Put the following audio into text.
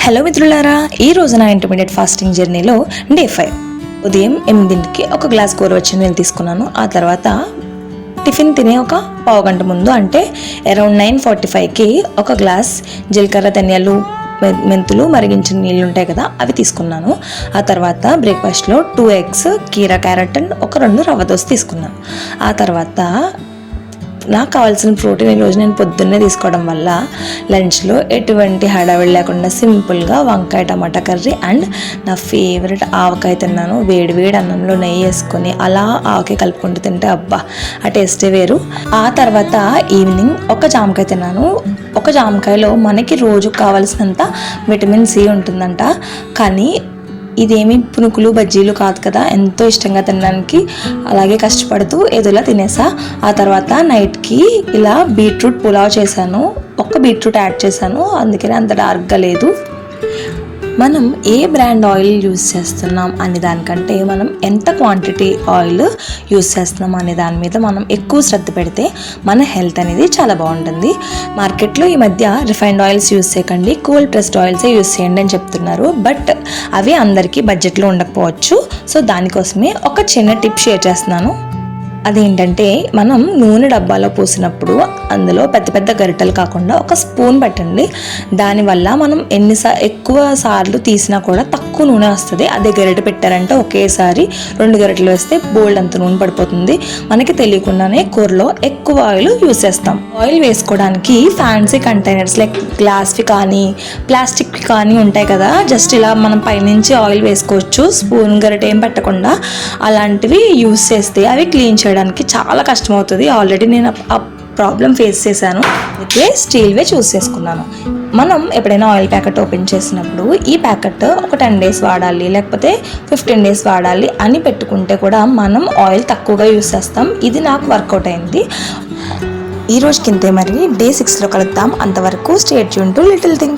Hello మిత్రులారా, ఈ రోజు నా ఇంటర్మీడియట్ ఫాస్టింగ్ జర్నీలో డే 5 ఉదయం 8కి ఒక గ్లాస్ గోరువెచ్చని నీళ్ళు తీసుకున్నాను. ఆ తర్వాత టిఫిన్ తినే ఒక పావు గంట ముందు అంటే అరౌండ్ 9:45కి ఒక గ్లాస్ జీలకర్ర, ధనియాలు, మెంతులు మరిగించిన నీళ్ళు ఉంటాయి కదా, అవి తీసుకున్నాను. ఆ తర్వాత బ్రేక్ఫాస్ట్లో 2 ఎగ్స్, కీరా, క్యారెట్ అండ్ ఒక 2 రవ్వ దోశ తీసుకున్నాను. ఆ తర్వాత నాకు కావాల్సిన ప్రోటీన్ ఈరోజు నేను పొద్దున్నే తీసుకోవడం వల్ల లంచ్లో ఎటువంటి హడావిడి లేకుండా సింపుల్గా వంకాయ టమాటా కర్రీ అండ్ నా ఫేవరెట్ ఆవకాయ తిన్నాను. వేడి వేడి అన్నంలో నెయ్యి వేసుకొని అలా ఆవకాయ కలుపుకుంటూ తింటే అబ్బా ఆ టేస్టే వేరు. ఆ తర్వాత ఈవినింగ్ ఒక జామకాయ తిన్నాను. ఒక జామకాయలో మనకి రోజు కావాల్సినంత విటమిన్ సి ఉంటుందంట. కానీ ఇదేమి పునుకులు బజ్జీలు కాదు కదా, ఎంతో ఇష్టంగా తినడానికి అలాగే కష్టపడుతూ ఏదోలా తినేసా. ఆ తర్వాత నైట్కి ఇలా బీట్రూట్ పులావ్ చేశాను. ఒక్క బీట్రూట్ యాడ్ చేశాను, అందుకని అంత డార్క్గా లేదు. మనం ఏ బ్రాండ్ ఆయిల్ యూస్ చేస్తున్నాం అనే దానికంటే మనం ఎంత క్వాంటిటీ ఆయిల్ యూస్ చేస్తున్నాం అనే దాని మీద మనం ఎక్కువ శ్రద్ధ పెడితే మన హెల్త్ అనేది చాలా బాగుంటుంది. మార్కెట్లో ఈ మధ్య రిఫైన్డ్ ఆయిల్స్ యూస్ చేయకండి, కోల్డ్ ప్రెస్డ్ ఆయిల్సే యూస్ చేయండి అని చెప్తున్నారు. బట్ అవి అందరికీ బడ్జెట్లో ఉండకపోవచ్చు. సో దానికోసమే ఒక చిన్న టిప్ షేర్ చేస్తున్నాను. అదేంటంటే, మనం నూనె డబ్బాలో పోసినప్పుడు అందులో పెద్ద పెద్ద గరిటెలు కాకుండా ఒక స్పూన్ పెట్టండి. దానివల్ల మనం ఎక్కువ సార్లు తీసినా కూడా తక్కువ నూనె వస్తుంది. అదే గరిటె పెట్టారంటే ఒకేసారి 2 గరిటెలు వేస్తే బోల్డ్ అంత నూనె పడిపోతుంది. మనకి తెలియకుండానే కూరలో ఎక్కువ ఆయిల్ యూస్ చేస్తాం. ఆయిల్ వేసుకోవడానికి ఫ్యాన్సీ కంటైనర్స్ లైక్ గ్లాస్వి కానీ ప్లాస్టిక్వి కానీ ఉంటాయి కదా, జస్ట్ ఇలా మనం పైనుంచి ఆయిల్ వేసుకోవచ్చు. స్పూన్ గరిటె ఏం పెట్టకుండా అలాంటివి యూస్ చేస్తే అవి క్లీన్ చేయడానికి చాలా కష్టం అవుతుంది. ఆల్రెడీ నేను ఆ ప్రాబ్లం ఫేస్ చేశాను, అయితే స్టీల్వే చూస్ చేసుకున్నాను. మనం ఎప్పుడైనా ఆయిల్ ప్యాకెట్ ఓపెన్ చేసినప్పుడు ఈ ప్యాకెట్ ఒక 10 days వాడాలి లేకపోతే 15 days వాడాలి అని పెట్టుకుంటే కూడా మనం ఆయిల్ తక్కువగా యూస్ చేస్తాం. ఇది నాకు వర్కౌట్ అయింది. ఈ రోజుకింతే, మరి డే 6లో కలుద్దాం. అంతవరకు stay tune to little things.